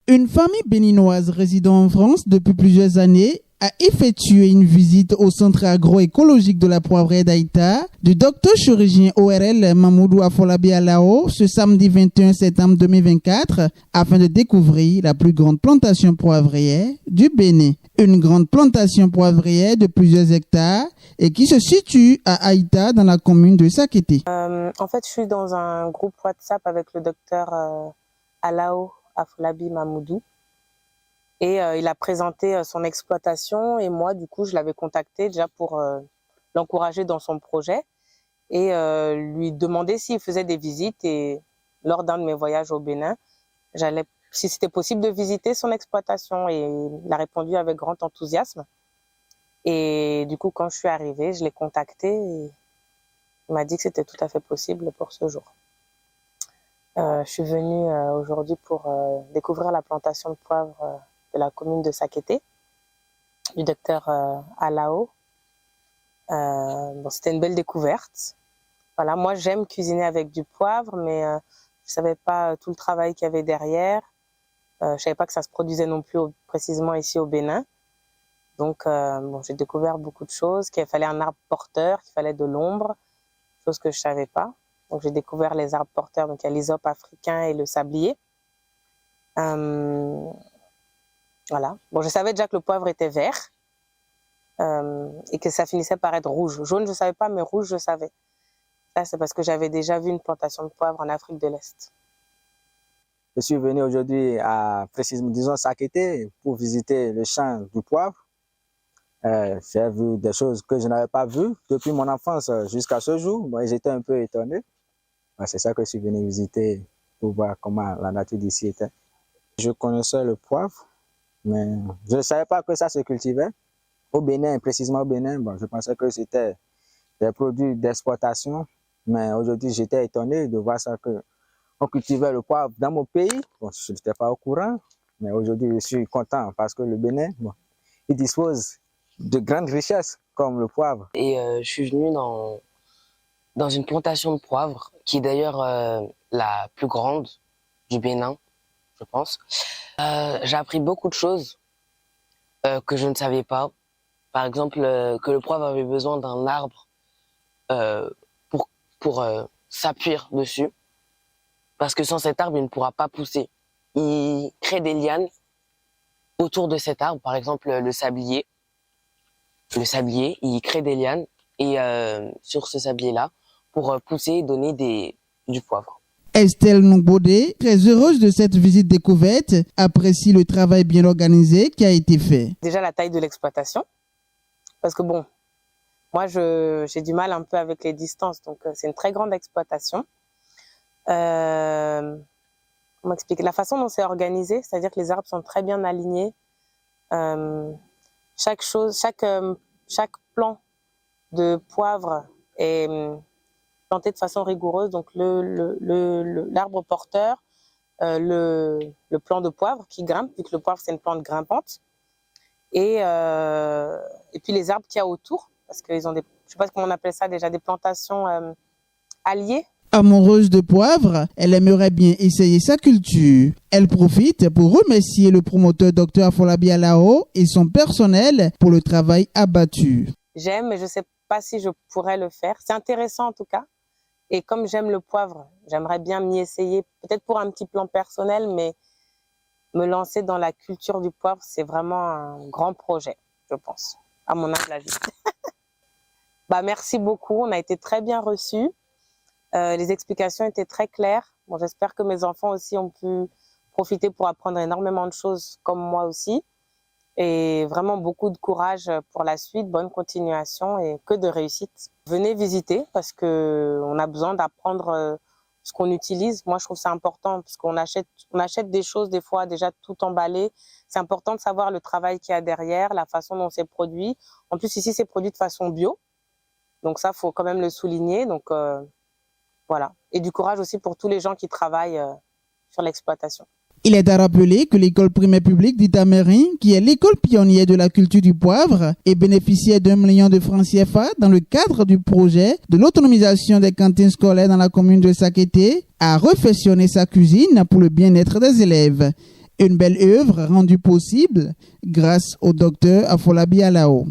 Une famille béninoise résidant en France depuis plusieurs années a effectué une visite au centre agroécologique de la poivrière d'Aïta du docteur chirurgien ORL Mamoudou Afolabi Alao ce samedi 21 septembre 2024 afin de découvrir la plus grande plantation poivrière du Bénin. Une grande plantation poivrière de plusieurs hectares et qui se situe à Aïta dans la commune de Sakété. En fait, je suis dans un groupe WhatsApp avec le docteur Alao Afolabi Mamoudou. Et il a présenté son exploitation et moi, du coup, je l'avais contacté déjà pour l'encourager dans son projet et lui demander s'il faisait des visites. Et lors d'un de mes voyages au Bénin, si c'était possible de visiter son exploitation. Et il a répondu avec grand enthousiasme. Et du coup, quand je suis arrivée, je l'ai contacté et il m'a dit que c'était tout à fait possible pour ce jour. Je suis venue aujourd'hui pour découvrir la plantation de poivre de la commune de Sakété, du docteur Alao. C'était une belle découverte. Voilà, moi, j'aime cuisiner avec du poivre, mais je ne savais pas tout le travail qu'il y avait derrière. Je ne savais pas que ça se produisait non plus précisément ici au Bénin. Donc, j'ai découvert beaucoup de choses, qu'il fallait un arbre porteur, qu'il fallait de l'ombre, chose que je ne savais pas. Donc, j'ai découvert les arbres porteurs, donc il y a l'hysope africain et le sablier. Voilà. Bon, je savais déjà que le poivre était vert et que ça finissait par être rouge. Jaune, je ne savais pas, mais rouge, je savais. Ça, c'est parce que j'avais déjà vu une plantation de poivre en Afrique de l'Est. Je suis venu aujourd'hui à, précisément, disons, Sakété pour visiter le champ du poivre. J'ai vu des choses que je n'avais pas vues depuis mon enfance jusqu'à ce jour. Moi, j'étais un peu étonné. C'est ça que je suis venu visiter pour voir comment la nature d'ici était. Je connaissais le poivre, mais je ne savais pas que ça se cultivait. Au Bénin, précisément au Bénin, je pensais que c'était des produits d'exportation. Mais aujourd'hui, j'étais étonné de voir ça qu'on cultivait le poivre dans mon pays. Je n'étais pas au courant, mais aujourd'hui, je suis content parce que le Bénin, il dispose de grandes richesses comme le poivre. Et je suis venu dans une plantation de poivre qui est d'ailleurs la plus grande du Bénin, je pense. J'ai appris beaucoup de choses que je ne savais pas. Par exemple, que le poivre avait besoin d'un arbre pour s'appuyer dessus. Parce que sans cet arbre, il ne pourra pas pousser. Il crée des lianes autour de cet arbre. Par exemple, le sablier. Le sablier, il crée des lianes et sur ce sablier-là, pour pousser et donner du poivre. Estelle Nongbodé, très heureuse de cette visite découverte, apprécie le travail bien organisé qui a été fait. Déjà la taille de l'exploitation, parce que bon, moi j'ai du mal un peu avec les distances, donc c'est une très grande exploitation. Comment expliquer? La façon dont c'est organisé, c'est-à-dire que les arbres sont très bien alignés. Chaque plant de poivre est planté de façon rigoureuse. Donc l'arbre porteur, le plant de poivre qui grimpe, vu que le poivre c'est une plante grimpante, et puis les arbres qu'il y a autour, parce qu'ils ont je sais pas comment on appelle ça déjà, des plantations alliées. Amoureuse de poivre, elle aimerait bien essayer sa culture. Elle profite pour remercier le promoteur Dr Afolabi Alao et son personnel pour le travail abattu. J'aime, mais je ne sais pas si je pourrais le faire. C'est intéressant en tout cas. Et comme j'aime le poivre, j'aimerais bien m'y essayer, peut-être pour un petit plan personnel, mais me lancer dans la culture du poivre, c'est vraiment un grand projet, je pense, à mon humble avis. Merci beaucoup, on a été très bien reçus. Les explications étaient très claires. Bon, j'espère que mes enfants aussi ont pu profiter pour apprendre énormément de choses comme moi aussi. Et vraiment beaucoup de courage pour la suite, bonne continuation et que de réussite. Venez visiter parce qu'on a besoin d'apprendre ce qu'on utilise. Moi, je trouve ça important parce qu'on achète des choses des fois déjà tout emballées. C'est important de savoir le travail qu'il y a derrière, la façon dont c'est produit. En plus, ici, c'est produit de façon bio. Donc ça, il faut quand même le souligner. Donc voilà. Et du courage aussi pour tous les gens qui travaillent sur l'exploitation. Il est à rappeler que l'école primaire publique d'Itamerin, qui est l'école pionnière de la culture du poivre, est bénéficiaire d'1 million de francs CFA dans le cadre du projet de l'autonomisation des cantines scolaires dans la commune de Sakété, a refectionné sa cuisine pour le bien-être des élèves. Une belle œuvre rendue possible grâce au docteur Afolabi Alao.